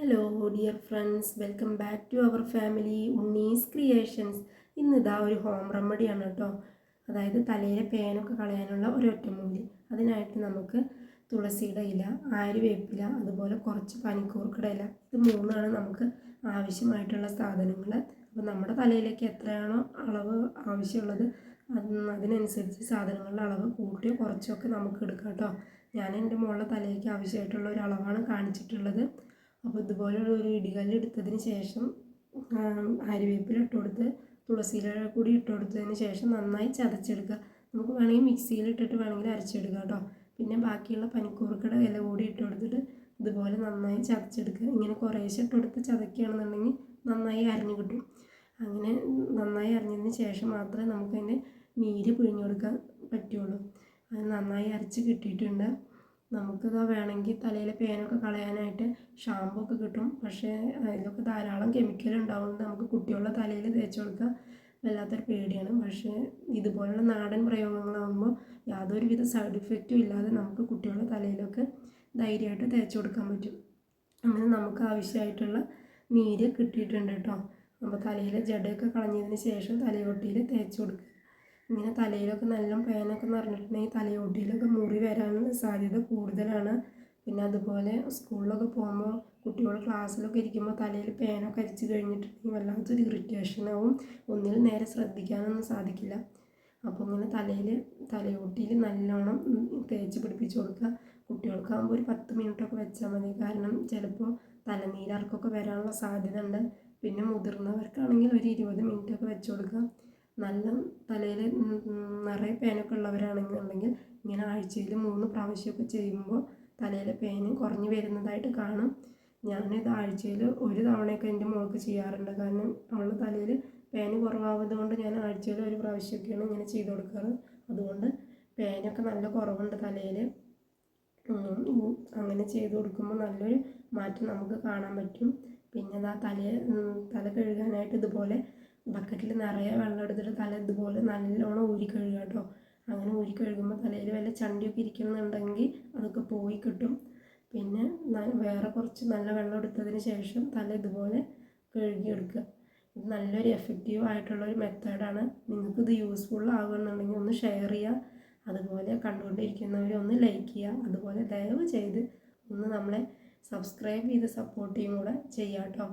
Hello dear friends, welcome back to our family Unnis creations. ഇന്നിതാ ഒരു home റെമഡിയാണ് കേട്ടോ. അതായത് തലയിലെ പേനൊക്കെ കളയാനുള്ള ഒരു ഒറ്റമൂലി. അതിനായിട്ട് നമുക്ക് തുളസിയുടെ ഇല, ആര്യവേപ്പില, അതുപോലെ കുറച്ച് പനിക്കൂർക്കയുടെ ഇല, ഇത് മൂന്നാണ് നമുക്ക് ആവശ്യമായിട്ടുള്ള സാധനങ്ങൾ. അപ്പോൾ നമ്മുടെ തലയിലേക്ക് എത്രയാണോ അളവ് ആവശ്യമുള്ളത് അതിനനുസരിച്ച് സാധനങ്ങളുടെ അളവ് കൂട്ടിയോ കുറച്ചൊക്കെ നമുക്ക് എടുക്കാം കേട്ടോ. ഞാൻ എൻ്റെ മോളുടെ തലയ്ക്ക് ആവശ്യമായിട്ടുള്ള ഒരു അളവാണ് കാണിച്ചിട്ടുള്ളത്. അപ്പോൾ ഇതുപോലുള്ള ഒരു ഇടികല്ല് എടുത്തതിന് ശേഷം ആര്യവേപ്പില ഇട്ട് കൊടുത്ത് തുളസിയില കൂടി ഇട്ട് കൊടുത്തതിന് ശേഷം നന്നായി ചതച്ചെടുക്കുക. നമുക്ക് വേണമെങ്കിൽ മിക്സിയിൽ ഇട്ടിട്ട് വേണമെങ്കിൽ അരച്ചെടുക്കുക കേട്ടോ. പിന്നെ ബാക്കിയുള്ള പനിക്കൂർക്കയുടെ ഇല കൂടി ഇട്ട് കൊടുത്തിട്ട് ഇതുപോലെ നന്നായി ചതച്ചെടുക്കുക. ഇങ്ങനെ കുറേശ്ശെ ഇട്ട് കൊടുത്ത് ചതക്കുകയാണെന്നുണ്ടെങ്കിൽ നന്നായി അരിഞ്ഞു കിട്ടും. അങ്ങനെ നന്നായി അരിഞ്ഞതിന് ശേഷം മാത്രമേ നമുക്കതിൻ്റെ നീര് പിഴിഞ്ഞു കൊടുക്കാൻ പറ്റുള്ളൂ. അത് നന്നായി അരച്ച് കിട്ടിയിട്ടുണ്ട്. നമുക്കിത് വേണമെങ്കിൽ തലയിലെ പേനൊക്കെ കളയാനായിട്ട് ഷാമ്പു ഒക്കെ കിട്ടും. പക്ഷേ അതിലൊക്കെ ധാരാളം കെമിക്കൽ ഉണ്ടാവുന്നത് നമുക്ക് കുട്ടികളുടെ തലയിൽ തേച്ച് കൊടുക്കാൻ വല്ലാത്തൊരു പേടിയാണ്. പക്ഷേ ഇതുപോലുള്ള നാടൻ പ്രയോഗങ്ങളാകുമ്പോൾ യാതൊരുവിധ സൈഡ് ഇഫക്റ്റും ഇല്ലാതെ നമുക്ക് കുട്ടികളുടെ തലയിലൊക്കെ ധൈര്യമായിട്ട് തേച്ച് കൊടുക്കാൻ പറ്റും. അങ്ങനെ നമുക്ക് ആവശ്യമായിട്ടുള്ള നീര് കിട്ടിയിട്ടുണ്ട് കേട്ടോ. അപ്പോൾ തലയിലെ ജടയൊക്കെ കളഞ്ഞതിന് ശേഷം തലയോട്ടിയിൽ തേച്ച് കൊടുക്കുക. ഇങ്ങനെ തലയിലൊക്കെ നല്ല പേനൊക്കെ നിറഞ്ഞിട്ടുണ്ടെങ്കിൽ തലയോട്ടിയിലൊക്കെ മുറി വരാനുള്ള സാധ്യത കൂടുതലാണ്. പിന്നെ അതുപോലെ സ്കൂളിലൊക്കെ പോകുമ്പോൾ കുട്ടികൾ ക്ലാസ്സിലൊക്കെ ഇരിക്കുമ്പോൾ തലയിൽ പേനൊക്കെ അരിച്ച് കഴിഞ്ഞിട്ടുണ്ടെങ്കിൽ വല്ലാത്തൊരു ഇറിറ്റേഷനാവും. ഒന്നിൽ നേരെ ശ്രദ്ധിക്കാനൊന്നും സാധിക്കില്ല. അപ്പോൾ ഇങ്ങനെ തലയോട്ടിയിൽ നല്ലോണം തേച്ച് പിടിപ്പിച്ച് കൊടുക്കുക. കുട്ടികൾക്കാകുമ്പോൾ ഒരു 10 മിനിറ്റൊക്കെ വെച്ചാൽ മതി. കാരണം ചിലപ്പോൾ തലനീരർക്കൊക്കെ വരാനുള്ള സാധ്യത ഉണ്ട്. പിന്നെ മുതിർന്നവർക്കാണെങ്കിൽ ഒരു 20 മിനിറ്റൊക്കെ വെച്ച് കൊടുക്കുക. നല്ല തലയിൽ നിറയെ പേനൊക്കെ ഉള്ളവരാണെന്നുണ്ടെങ്കിൽ ഇങ്ങനെ ആഴ്ചയിൽ 3 പ്രാവശ്യമൊക്കെ ചെയ്യുമ്പോൾ തലയിലെ പേന് കുറഞ്ഞു വരുന്നതായിട്ട് കാണും. ഞാനിത് ആഴ്ചയിൽ ഒരു തവണയൊക്കെ എൻ്റെ മോൾക്ക് ചെയ്യാറുണ്ട്. കാരണം അവളുടെ തലയിൽ പേന് കുറവാകുന്നത് കൊണ്ട് ഞാൻ ആഴ്ചയിൽ ഒരു പ്രാവശ്യമൊക്കെയാണ് ഇങ്ങനെ ചെയ്ത് കൊടുക്കാറ്. അതുകൊണ്ട് പേനൊക്കെ നല്ല കുറവുണ്ട് തലയിൽ. അങ്ങനെ ചെയ്ത് കൊടുക്കുമ്പോൾ നല്ലൊരു മാറ്റം നമുക്ക് കാണാൻ പറ്റും. പിന്നെ തല കഴുകാനായിട്ട് ഇതുപോലെ ബക്കറ്റിൽ നിറയെ വെള്ളം എടുത്തിട്ട് തല ഇതുപോലെ നല്ലോണം ഊരി കഴുകുക കേട്ടോ. അങ്ങനെ ഊരി കഴുകുമ്പോൾ തലയിൽ വല്ല ചണ്ടിയൊക്കെ ഇരിക്കണമെന്നുണ്ടെങ്കിൽ അതൊക്കെ പോയി കിട്ടും. പിന്നെ വേറെ കുറച്ച് നല്ല വെള്ളം എടുത്തതിന് ശേഷം തല ഇതുപോലെ കഴുകിയെടുക്കുക. ഇത് നല്ലൊരു എഫക്റ്റീവ് ആയിട്ടുള്ളൊരു മെത്തേഡാണ്. നിങ്ങൾക്കിത് യൂസ്ഫുൾ ആകുമെന്നുണ്ടെങ്കിൽ ഒന്ന് ഷെയർ ചെയ്യുക. അതുപോലെ കണ്ടുകൊണ്ടിരിക്കുന്നവർ ഒന്ന് ലൈക്ക് ചെയ്യുക. അതുപോലെ ദയവ് ചെയ്ത് ഒന്ന് നമ്മളെ സബ്സ്ക്രൈബ് ചെയ്ത് സപ്പോർട്ട് ചെയ്യും കൂടെ ചെയ്യാം കേട്ടോ.